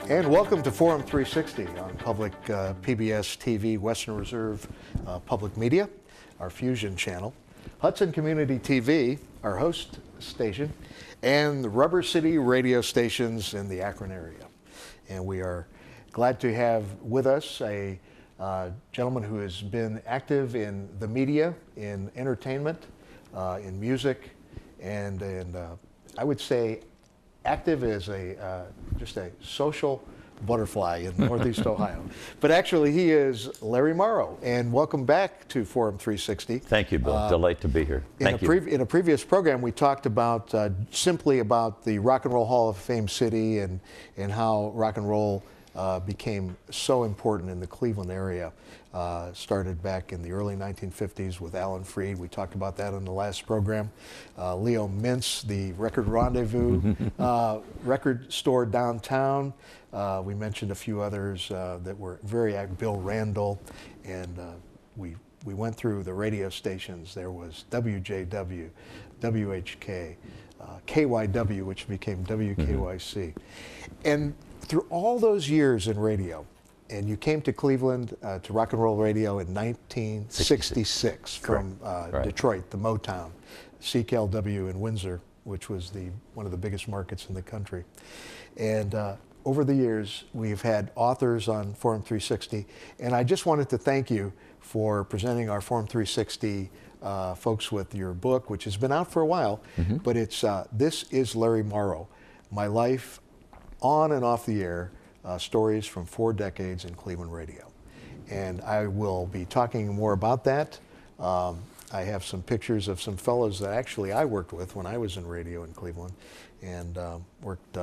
And welcome to Forum 360 on public PBS TV, Western Reserve Public Media, our Fusion channel, Hudson Community TV, our host station, and the Rubber City radio stations in the Akron area. And we are glad to have with us a gentleman who has been active in the media, in entertainment, in music, and I would say active as just a social butterfly in Northeast Ohio. But actually, he is Larry Morrow. And welcome back to Forum 360. Thank you, Bill. Delight to be here. Thank you. In a previous program, we talked about simply about the Rock and Roll Hall of Fame city and how rock and roll became so important in the Cleveland area. Started back in the early 1950s with Alan Freed. We talked about that in the last program. Leo Mintz, the Record Rendezvous record store downtown. We mentioned a few others that were very active. Bill Randall, and we went through the radio stations. There was WJW, WHK, KYW, which became WKYC. And through all those years in radio, and you came to Cleveland to rock and roll radio in 1966 from Detroit, the Motown, CKLW in Windsor, which was one of the biggest markets in the country. And over the years, we've had authors on Forum 360, and I just wanted to thank you for presenting our Forum 360 folks with your book, which has been out for a while, but it's This is Larry Morrow, My Life on and off the air, stories from 4 decades in Cleveland radio. And I will be talking more about that. I have some pictures of some fellows that actually I worked with when I was in radio in Cleveland, and worked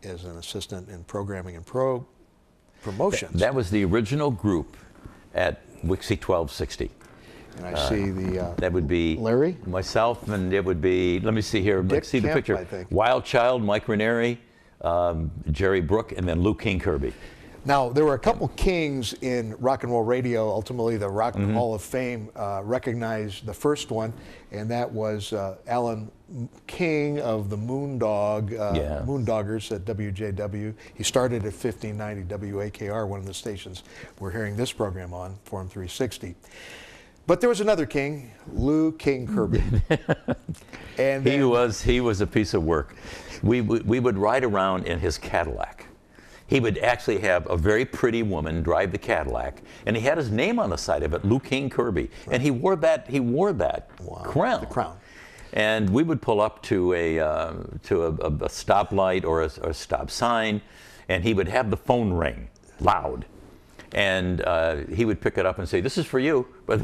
as an assistant in programming and promotions. That was the original group at Wixie 1260. And I see that would be Larry, myself, and it would be, let me see here, Dick see Kemp, the picture. I think. Wild Child, Mike Ranieri, Jerry Brook, and then Lou King Kirby. Now, there were a couple kings in rock and roll radio. Ultimately, the Rock Hall of Fame recognized the first one, and that was Alan King of the Moondoggers at WJW. He started at 1590 WAKR, one of the stations we're hearing this program on, Forum 360. But there was another king, Lou King Kirby. And he was a piece of work. We would ride around in his Cadillac. He would actually have a very pretty woman drive the Cadillac, and he had his name on the side of it, Lou King Kirby, and he wore that crown. The crown. And we would pull up to a stoplight or a stop sign, and he would have the phone ring loud. And he would pick it up and say, "This is for you." But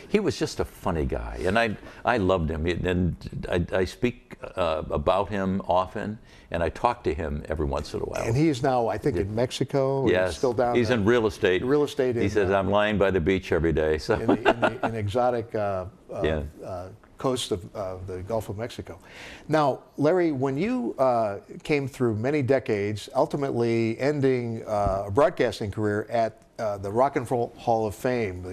he was just a funny guy, and I loved him. And I speak about him often, and I talk to him every once in a while. And he is now, I think, in Mexico. Yes, he's still down he's there. in real estate. Real estate. He says, "I'm lying by the beach every day." So in exotic coast of the Gulf of Mexico. Now, Larry, when you came through many decades, ultimately ending a broadcasting career at the Rock and Roll Hall of Fame,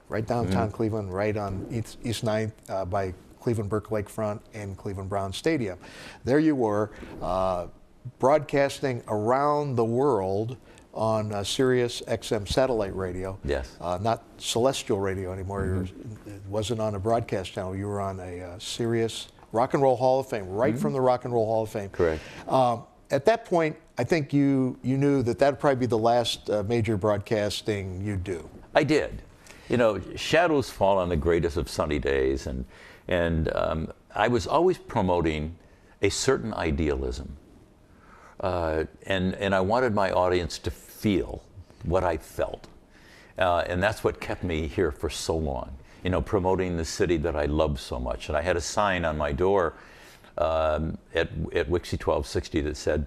right downtown Cleveland, right on East 9th by Cleveland Burke Lakefront and Cleveland Brown Stadium. There you were, broadcasting around the world on Sirius XM satellite radio. Yes. Not celestial radio anymore. It wasn't on a broadcast channel. You were on a Sirius Rock and Roll Hall of Fame, right from the Rock and Roll Hall of Fame. Correct. At that point, I think you knew that would probably be the last major broadcasting you'd do. I did. You know, shadows fall on the greatest of sunny days, and I was always promoting a certain idealism. And I wanted my audience to feel what I felt. And that's what kept me here for so long, you know, promoting the city that I loved so much. And I had a sign on my door at Wixie 1260 that said,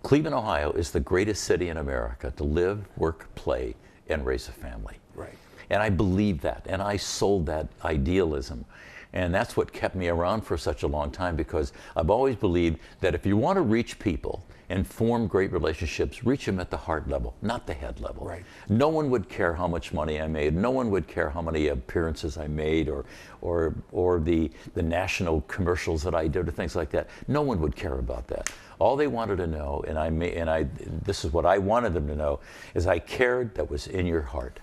"Cleveland, Ohio is the greatest city in America to live, work, play, and raise a family." Right. And I believed that, and I sold that idealism. And that's what kept me around for such a long time, because I've always believed that if you want to reach people and form great relationships, reach them at the heart level, not the head level. Right. No one would care how much money I made. No one would care how many appearances I made, or the national commercials that I did, or things like that. No one would care about that. All they wanted to know, this is what I wanted them to know, is I cared that was in your heart.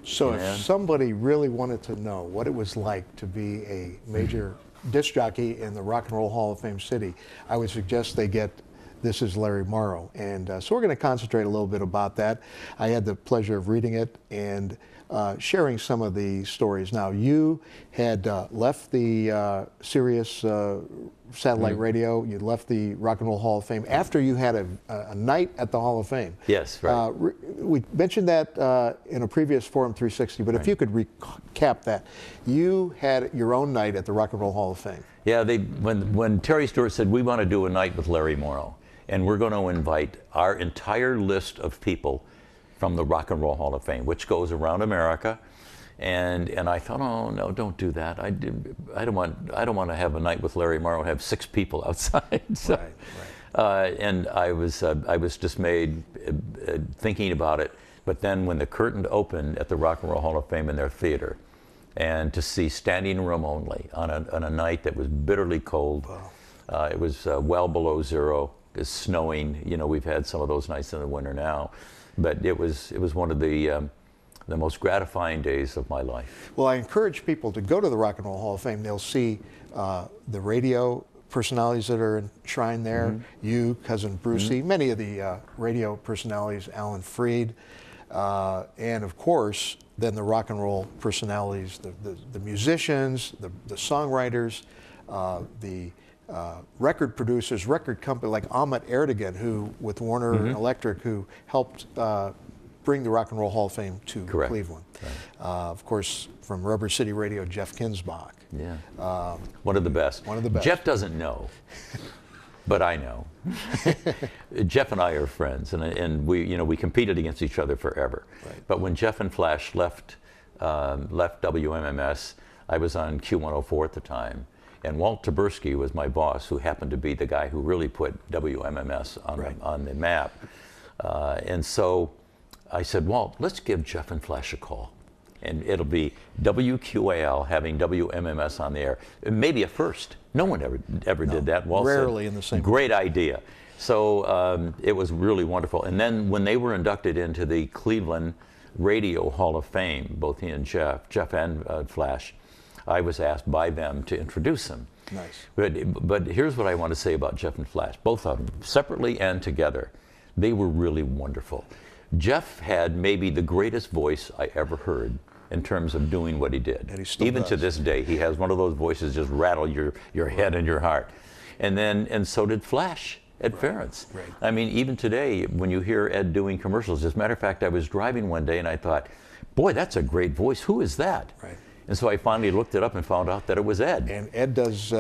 So if somebody really wanted to know what it was like to be a major disc jockey in the Rock and Roll Hall of Fame city, I would suggest they get This Is Larry Morrow. And so we're going to concentrate a little bit about that. I had the pleasure of reading it and sharing some of the stories. Now, you had left the Sirius satellite radio. You left the Rock and Roll Hall of Fame after you had a night at the Hall of Fame. Yes, right. We mentioned that in a previous Forum 360, but if you could recap that. You had your own night at the Rock and Roll Hall of Fame. Yeah, when Terry Stewart said, we want to do a night with Larry Morrow, and we're going to invite our entire list of people from the Rock and Roll Hall of Fame, which goes around America. And I thought, oh no, don't do that. I don't want to have a night with Larry Morrow and have 6 people outside. So, right. And I was dismayed thinking about it. But then when the curtain opened at the Rock and Roll Hall of Fame in their theater, and to see standing room only on a night that was bitterly cold, wow. It was well below zero. It was snowing. You know, we've had some of those nights in the winter now, but it was one of the most gratifying days of my life. Well, I encourage people to go to the Rock and Roll Hall of Fame. They'll see the radio personalities that are enshrined there, mm-hmm. you, Cousin Brucey, mm-hmm. many of the radio personalities, Alan Freed, and of course, then the rock and roll personalities, the musicians, the songwriters, the record producers, record company like Ahmet Ertegun, who with Warner mm-hmm. Electric, who helped bring the Rock and Roll Hall of Fame to Correct. Cleveland. Right. Of course, from Rubber City Radio, Jeff Kinsbach. Yeah. One of the best. One of the best. Jeff doesn't know, but I know. Jeff and I are friends, and we competed against each other forever. Right. But when Jeff and Flash left WMMS, I was on Q104 at the time. And Walt Taberski was my boss, who happened to be the guy who really put WMMS on the map. And so I said, Walt, let's give Jeff and Flash a call. And it'll be WQAL having WMMS on the air. Maybe a first. No one ever did that. Walt rarely said, in the same great idea. So it was really wonderful. And then when they were inducted into the Cleveland Radio Hall of Fame, both he and Jeff and Flash, I was asked by them to introduce them. Nice. But here's what I want to say about Jeff and Flash, both of them, separately and together. They were really wonderful. Jeff had maybe the greatest voice I ever heard in terms of doing what he did. And he still Even does. to this day, he has one of those voices just rattle your head and your heart. And so did Flash at Ference. Right. I mean, even today, when you hear Ed doing commercials, as a matter of fact, I was driving one day and I thought, boy, that's a great voice. Who is that? Right. And so I finally looked it up and found out that it was Ed. And Ed does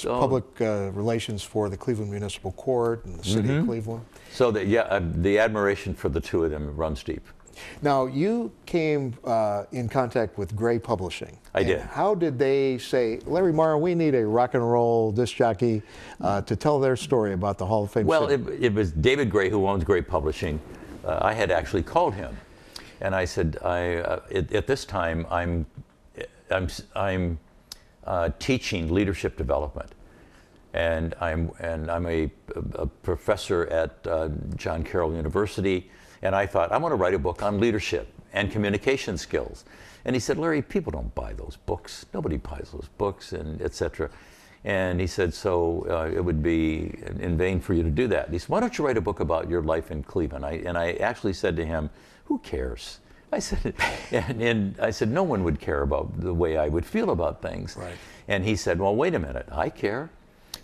public relations for the Cleveland Municipal Court and the city mm-hmm. of Cleveland. So the admiration for the two of them runs deep. Now, you came in contact with Gray Publishing. I did. How did they say, Larry Morrow, we need a rock and roll disc jockey to tell their story about the Hall of Fame? Well, it was David Gray, who owns Gray Publishing. I had actually called him, and I said, at this time, I'm teaching leadership development, and I'm a professor at John Carroll University, and I thought I want to write a book on leadership and communication skills. And he said, Larry, people don't buy those books. Nobody buys those books, and etc. And he said, so it would be in vain for you to do that. He said, why don't you write a book about your life in Cleveland? And I actually said to him, who cares? I said, and I said, no one would care about the way I would feel about things. Right. And he said, well, wait a minute, I care.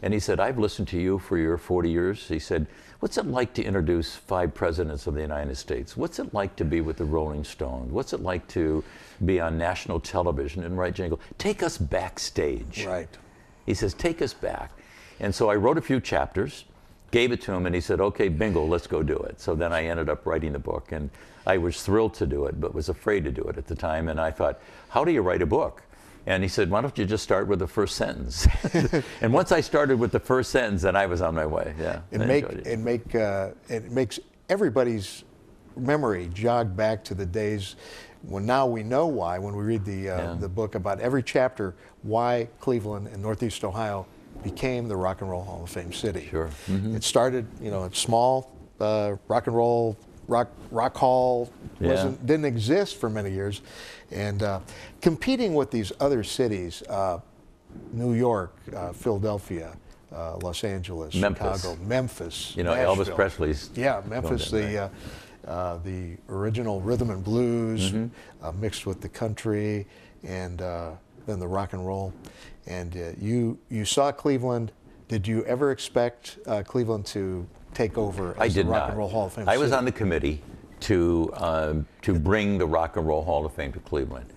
And he said, I've listened to you for your 40 years. He said, what's it like to introduce 5 presidents of the United States? What's it like to be with the Rolling Stones? What's it like to be on national television and write jingle? Take us backstage. Right. He says, take us back. And so I wrote a few chapters, gave it to him, and he said, okay, bingo, let's go do it. So then I ended up writing the book, and I was thrilled to do it, but was afraid to do it at the time. And I thought, how do you write a book? And he said, why don't you just start with the first sentence? And once I started with the first sentence, then I was on my way. Yeah, it makes everybody's memory jog back to the days when now we know why, when we read the book about every chapter, why Cleveland and Northeast Ohio became the Rock and Roll Hall of Fame city. Sure. It started, it's small, rock and roll, rock hall didn't exist for many years, and competing with these other cities, New York, Philadelphia, Los Angeles, Memphis. Chicago, Memphis, Elvis Nashville. Presley's. Yeah, Memphis, the original rhythm and blues mixed with the country, and then the rock and roll. And you saw Cleveland. Did you ever expect Cleveland to take over as the Rock and Roll Hall of Fame? I was on the committee to bring the Rock and Roll Hall of Fame to Cleveland.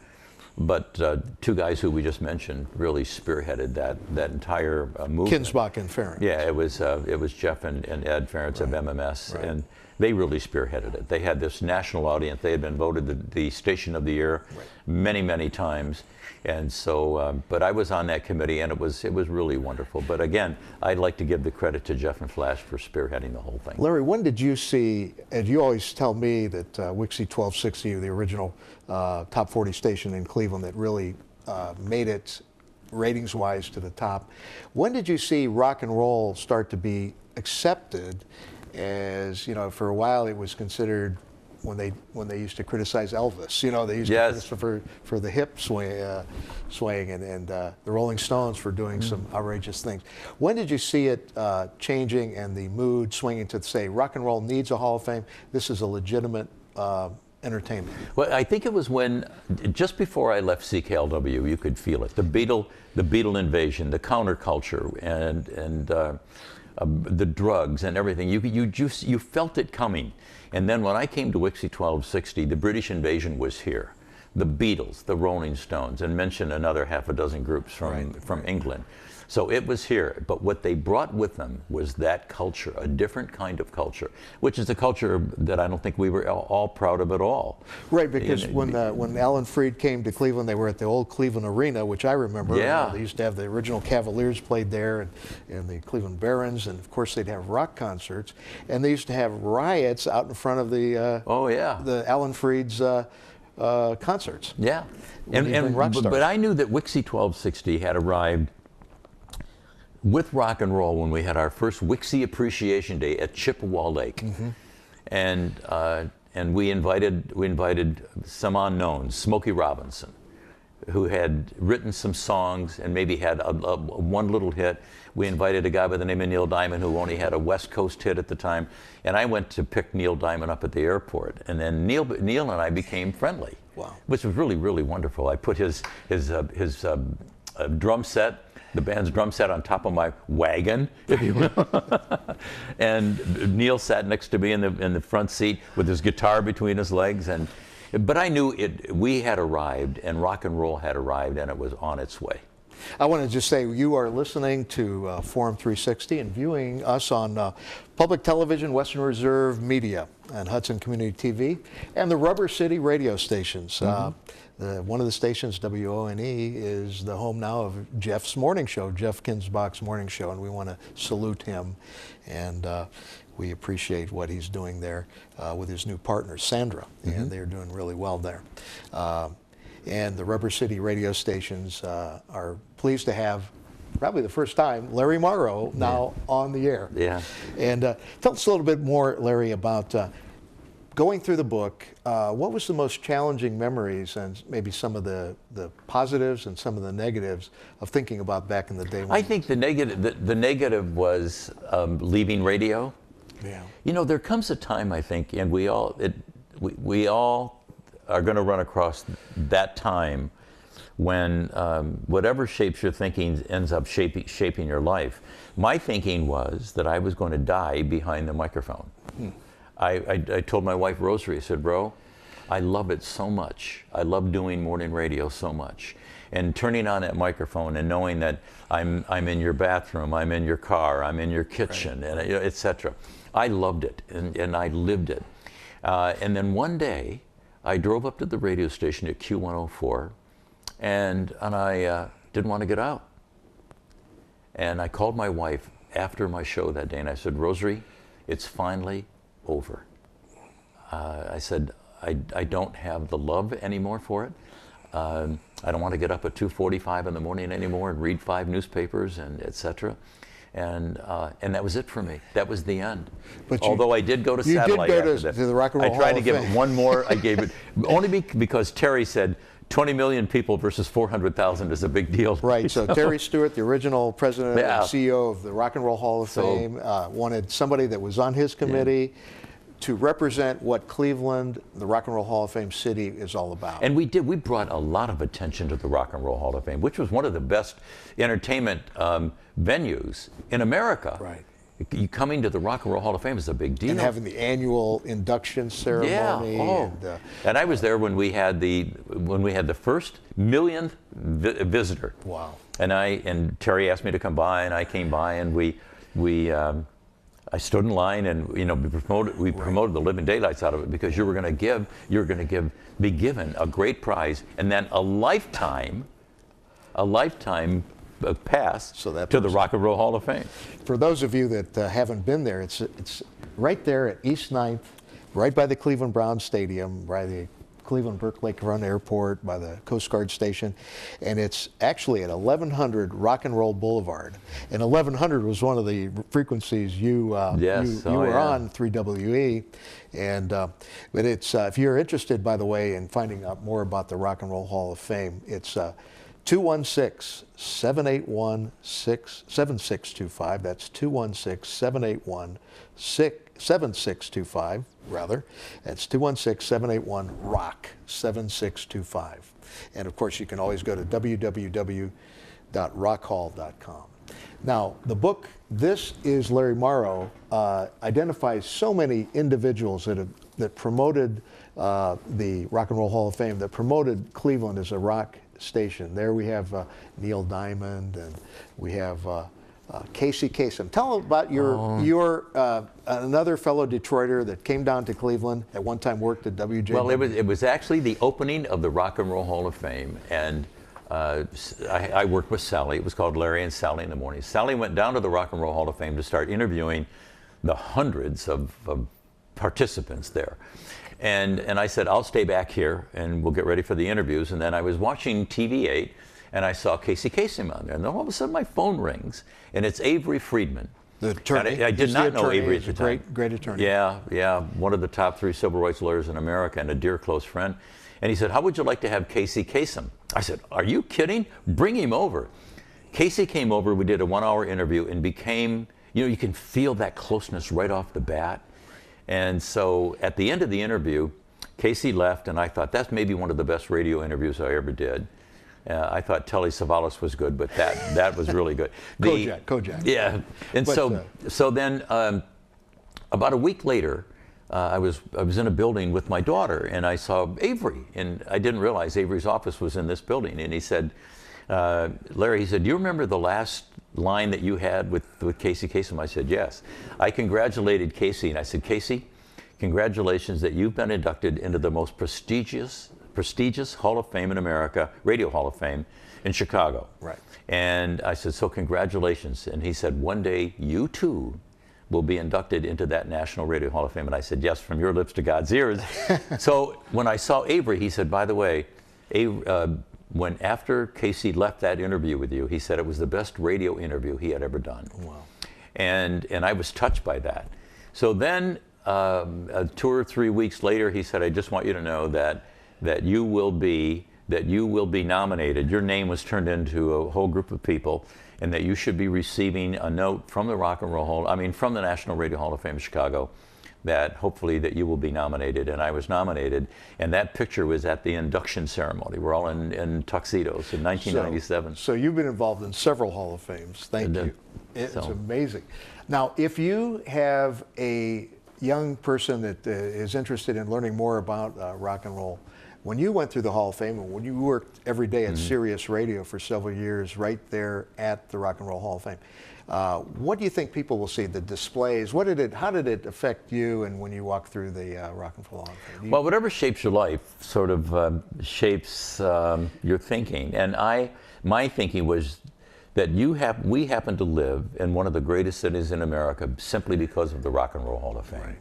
But two guys who we just mentioned really spearheaded that entire movement. Kinsbach and Ferentz. Yeah, it was Jeff and Ed Ferentz of MMS, and they really spearheaded it. They had this national audience. They had been voted the Station of the Year many times, and so. But I was on that committee, and it was really wonderful. But again, I'd like to give the credit to Jeff and Flash for spearheading the whole thing. Larry, when did you see? And you always tell me that Wixie 1260, the original top 40 station in Cleveland, that really made it ratings-wise to the top. When did you see rock and roll start to be accepted? As for a while it was considered, when they used to criticize Elvis, they used to criticize for the hip swaying, and the Rolling Stones for doing some outrageous things. When did you see it changing and the mood swinging to say rock and roll needs a Hall of Fame? This is a legitimate entertainment. Well, I think it was when, just before I left CKLW, you could feel it. The Beatle invasion, the counterculture, and the drugs and everything. You felt it coming. And then when I came to Wixie 1260, the British invasion was here. The Beatles, the Rolling Stones, and mention another half a dozen groups from England. So it was here. But what they brought with them was that culture, a different kind of culture, which is a culture that I don't think we were all proud of at all. Right, because when Alan Freed came to Cleveland, they were at the old Cleveland Arena, which I remember. Yeah. They used to have the original Cavaliers played there, and the Cleveland Barons, and of course they'd have rock concerts, and they used to have riots out in front of the the Alan Freed's concerts. Yeah, but I knew that Wixie 1260 had arrived with rock and roll when we had our first Wixie Appreciation Day at Chippewa Lake, and we invited some unknowns, Smokey Robinson, who had written some songs and maybe had one little hit. We invited a guy by the name of Neil Diamond who only had a West Coast hit at the time, and I went to pick Neil Diamond up at the airport, and then Neil and I became friendly. Wow. Which was really wonderful. I put his drum set, the band's drum set, on top of my wagon, if you will. And Neil sat next to me in the front seat with his guitar between his legs. But I knew we had arrived, and rock and roll had arrived, and it was on its way. I want to just say you are listening to Forum 360 and viewing us on Public Television, Western Reserve Media, and Hudson Community TV, and the Rubber City radio stations. One of the stations, WONE, is the home now of Jeff's morning show, Jeff Kinsbach's morning show, and we want to salute him, and we appreciate what he's doing there with his new partner, Sandra, and they're doing really well there. And the Rubber City radio stations are pleased to have, probably the first time, Larry Morrow now on the air. Yeah. And tell us a little bit more, Larry, about going through the book. What was the most challenging memories, and maybe some of the positives and some of the negatives of thinking about back in the day? I think the negative was leaving radio. Yeah. There comes a time, I think, and we all are going to run across that time when whatever shapes your thinking ends up shaping your life. My thinking was that I was going to die behind the microphone. I told my wife, Rosary, I said, Ro, I love it so much. I love doing morning radio so much. and turning on that microphone and knowing that I'm in your bathroom, I'm in your car, I'm in your kitchen, and etc. I loved it, and I lived it. And then one day, I drove up to the radio station at Q104, and I didn't want to get out. And I called my wife after my show that day, and I said, Rosary, it's finally over. I said, I don't have the love anymore for it. I don't want to get up at 2:45 in the morning anymore and read 5 newspapers and etc. And that was it for me. That was the end. But although I did go to satellite after that. To the Rock and Roll I tried Hall to of give Fame. it one more. I gave it only because Terry said 20 million people versus 400,000 is a big deal. Right. So Terry Stewart, the original president Yeah. and CEO of the Rock and Roll Hall of Fame, wanted somebody that was on his committee to represent what Cleveland, the Rock and Roll Hall of Fame city, is all about. And we did. We brought a lot of attention to the Rock and Roll Hall of Fame, which was one of the best entertainment venues in America. Right. You coming to the Rock and Roll Hall of Fame is a big deal. And having the annual induction ceremony. Yeah. And I was there when we had the first millionth visitor. Wow. And Terry asked me to come by, and I came by, and I stood in line, and we promoted the living daylights out of it, because you're going to be given a great prize, and then a lifetime pass to the Rock and Roll Hall of Fame. For those of you that haven't been there, it's right there at East 9th, right by the Cleveland Browns Stadium, by the Cleveland Burke Lake Run Airport, by the Coast Guard Station, and it's actually at 1100 Rock and Roll Boulevard. And 1100 was one of the frequencies you were on, 3WE. And but it's if you're interested, by the way, in finding out more about the Rock and Roll Hall of Fame, it's 216-781-7625. That's 216-781-7625, rather. That's 216-781-ROCK-7625. And of course, you can always go to www.rockhall.com. Now, the book, This is Larry Morrow, identifies so many individuals that promoted the Rock and Roll Hall of Fame, that promoted Cleveland as a rock station. There we have Neil Diamond, and we have Casey Kasem. Tell about your another fellow Detroiter that came down to Cleveland, at one time worked at WJ. Well, it was actually the opening of the Rock and Roll Hall of Fame, and I worked with Sally. It was called Larry and Sally in the Morning. Sally went down to the Rock and Roll Hall of Fame to start interviewing the hundreds of participants there. And I said, I'll stay back here and we'll get ready for the interviews. And then I was watching TV8 and I saw Casey Kasem on there. And then all of a sudden my phone rings and it's Avery Friedman. The attorney. I did not know Avery at the time. Great attorney. Yeah, one of the top 3 civil rights lawyers in America and a dear close friend. And he said, how would you like to have Casey Kasem? I said, are you kidding? Bring him over. Casey came over, we did a 1-hour interview and became, you can feel that closeness right off the bat. And so at the end of the interview, Casey left, and I thought that's maybe one of the best radio interviews I ever did. I thought Telly Savalas was good, but that was really good. Kojak. Yeah, and so then about a week later, I was in a building with my daughter, and I saw Avery, and I didn't realize Avery's office was in this building. And he said, Larry, he said, do you remember the last line that you had with Casey Kasem? I said, yes. I congratulated Casey, and I said, Casey, congratulations that you've been inducted into the most prestigious Hall of Fame in America, Radio Hall of Fame in Chicago. Right. And I said, so congratulations. And he said, one day you too will be inducted into that National Radio Hall of Fame. And I said, yes, from your lips to God's ears. So when I saw Avery, he said, by the way, when after Casey left that interview with you, he said it was the best radio interview he had ever done. Wow. And I was touched by that. So then 2 or 3 weeks later, he said, I just want you to know that you will be nominated. Your name was turned into a whole group of people, and that you should be receiving a note from the Rock and Roll Hall, from the National Radio Hall of Fame in Chicago, that hopefully that you will be nominated. And I was nominated, and that picture was at the induction ceremony. We're all in tuxedos in 1997. So you've been involved in several Hall of Fames. Thank you. It's amazing. Now, if you have a young person that is interested in learning more about rock and roll, when you went through the Hall of Fame and when you worked every day at Sirius Radio for several years right there at the Rock and Roll Hall of Fame, what do you think people will see? The displays, how did it affect you and when you walk through the Rock and Roll Hall of Fame? Well, whatever shapes your life sort of shapes your thinking. And my thinking was that we happen to live in one of the greatest cities in America simply because of the Rock and Roll Hall of Fame. Right.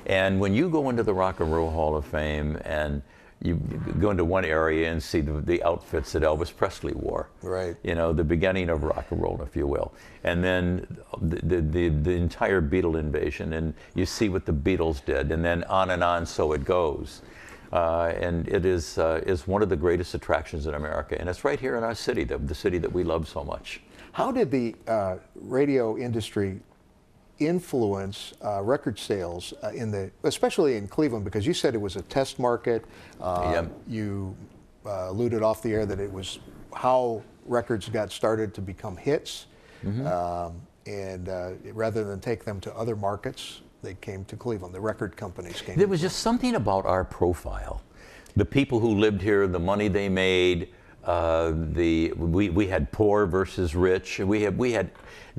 And when you go into the Rock and Roll Hall of Fame and you go into one area and see the outfits that Elvis Presley wore. Right. You know, the beginning of rock and roll, if you will. And then the entire Beatle invasion, and you see what the Beatles did, and then on so it goes. And it is one of the greatest attractions in America, and it's right here in our city, the city that we love so much. How did the radio industry influence record sales especially in Cleveland, because you said it was a test market. You alluded off the air that it was how records got started to become hits, and rather than take them to other markets, they came to Cleveland. The record companies came. There was just something about our profile, the people who lived here, the money they made. We had poor versus rich. We had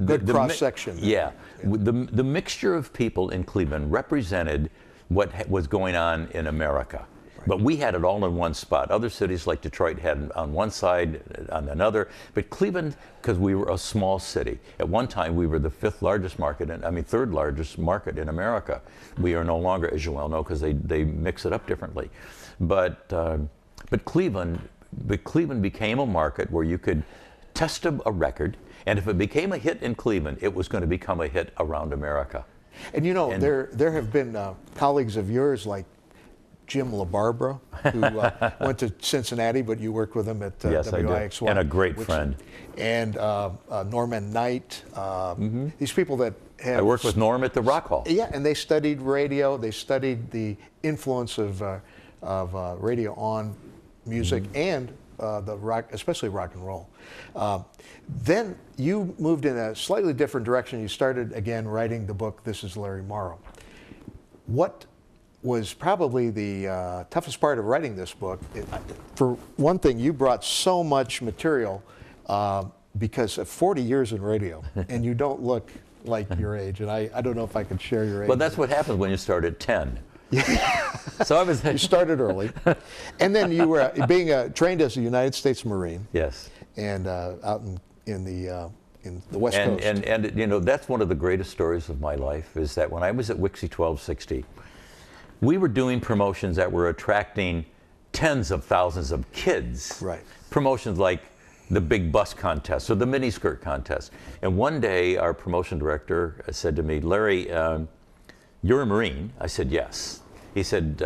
good cross section. Yeah, the mixture of people in Cleveland represented what was going on in America. Right. But we had it all in one spot. Other cities like Detroit had it on one side, on another. But Cleveland, because we were a small city, at one time we were the third largest market in America. We are no longer, as you well know, because they mix it up differently. But Cleveland became a market where you could test a record, and if it became a hit in Cleveland, it was going to become a hit around America. And you know, there have been colleagues of yours like Jim LaBarbera, who went to Cincinnati, but you worked with him at WIXY. And a great friend. And Norman Knight, these people that have... I worked with Norm at the Rock Hall. Yeah, and they studied radio, they studied the influence of radio on music and the rock, especially rock and roll. Then you moved in a slightly different direction. You started again writing the book, This is Larry Morrow. What was probably the toughest part of writing this book? For one thing, you brought so much material because of 40 years in radio, and you don't look like your age. And I don't know if I could share your age. Well, that's what happens when you start at 10. So I was. You started early, and then you were being trained as a United States Marine. Yes. And out in the West Coast. And you know, that's one of the greatest stories of my life, is that when I was at WIXY 1260, we were doing promotions that were attracting tens of thousands of kids. Right. Promotions like the big bus contest or the miniskirt contest. And one day, our promotion director said to me, "Larry, you're a Marine?" I said, "Yes." He said,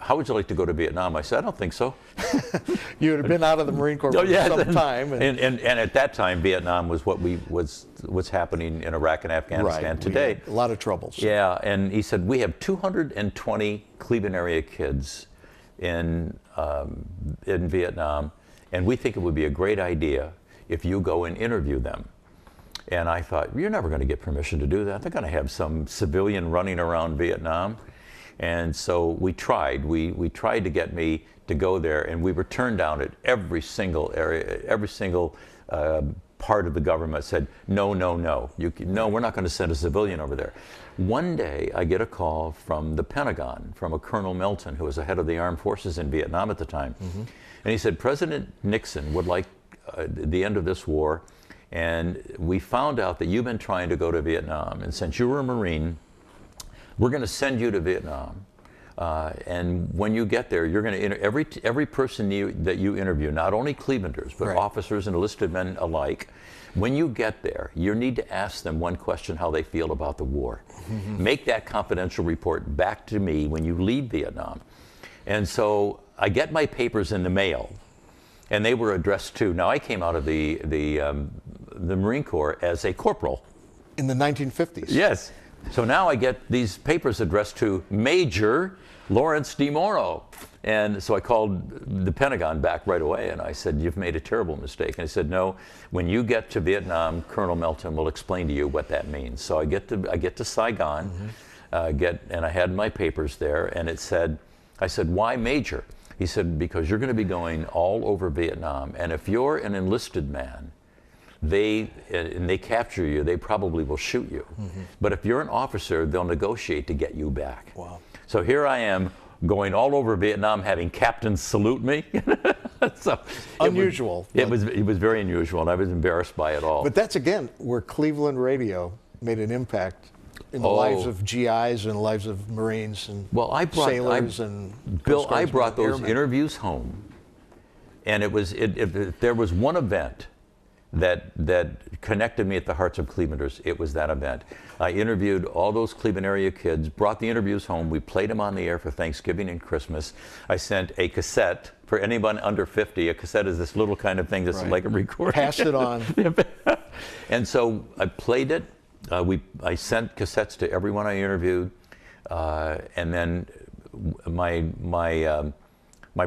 "How would you like to go to Vietnam?" I said, "I don't think so." You had been out of the Marine Corps for some time. And at that time, Vietnam was what's happening in Iraq and Afghanistan today. A lot of troubles. Yeah, and he said, "We have 220 Cleveland area kids in Vietnam, and we think it would be a great idea if you go and interview them." And I thought, you're never going to get permission to do that. They're going to have some civilian running around Vietnam. And so we tried. We tried to get me to go there, and we were turned down at every single area, every single part of the government said, no, no, no. No, we're not going to send a civilian over there. One day, I get a call from the Pentagon, from a Colonel Melton, who was the head of the armed forces in Vietnam at the time. And he said, President Nixon would like the end of this war, and we found out that you've been trying to go to Vietnam, and since you were a Marine, we're going to send you to Vietnam. And when you get there, you're going to every person that you interview, not only Clevelanders, but officers and enlisted men alike, when you get there, you need to ask them one question, how they feel about the war. Make that confidential report back to me when you leave Vietnam. And so I get my papers in the mail, and they were addressed to, now I came out of the Marine Corps as a corporal. In the 1950s? Yes. So now I get these papers addressed to Major Lawrence D. Morrow. And so I called the Pentagon back right away, and I said, you've made a terrible mistake. And he said, no, when you get to Vietnam, Colonel Melton will explain to you what that means. So I get to Saigon. and I had my papers there, and it said, I said, why major? He said, because you're going to be going all over Vietnam, and if you're an enlisted man, they capture you, they probably will shoot you. Mm-hmm. But if you're an officer, they'll negotiate to get you back. Wow. So here I am going all over Vietnam, having captains salute me. So unusual. It was very unusual, and I was embarrassed by it all. But that's, again, where Cleveland radio made an impact in the lives of GIs and the lives of Marines and sailors and Bill, I brought those interviews home, and if there was one event that connected me at the hearts of Clevelanders, it was that event. I interviewed all those Cleveland area kids, brought the interviews home, we played them on the air for Thanksgiving and Christmas. I sent a cassette, for anyone under 50, a cassette is this little kind of thing that's like a recorder. Passed it on. And so I played it. I sent cassettes to everyone I interviewed, and then my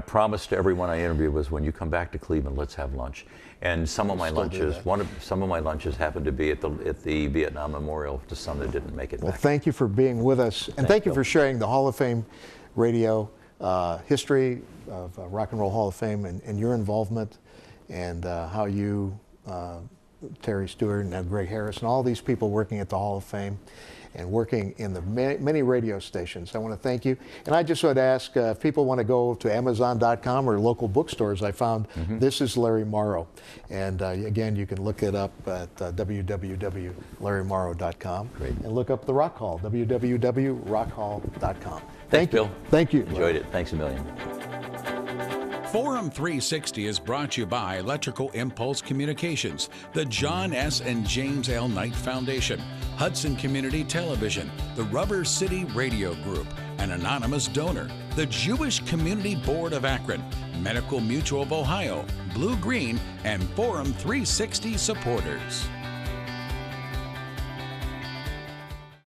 promise to everyone I interviewed was, when you come back to Cleveland, let's have lunch. And some of my lunches happened to be at the Vietnam Memorial to some that didn't make it back. Well, thank you for being with us, and thank you for sharing the Hall of Fame radio history of Rock and Roll Hall of Fame and your involvement, and how you, Terry Stewart and Greg Harris, and all these people working at the Hall of Fame and working in the many radio stations. I want to thank you. And I just would ask if people want to go to Amazon.com or local bookstores. I found This Is Larry Morrow. And again, you can look it up at www.larrymorrow.com. Great. And look up the Rock Hall, www.rockhall.com. Thanks, Bill. Thank you. Enjoyed it. Thanks a million. Forum 360 is brought to you by Electrical Impulse Communications, the John S. and James L. Knight Foundation, Hudson Community Television, the Rubber City Radio Group, an anonymous donor, the Jewish Community Board of Akron, Medical Mutual of Ohio, Blue Green, and Forum 360 supporters.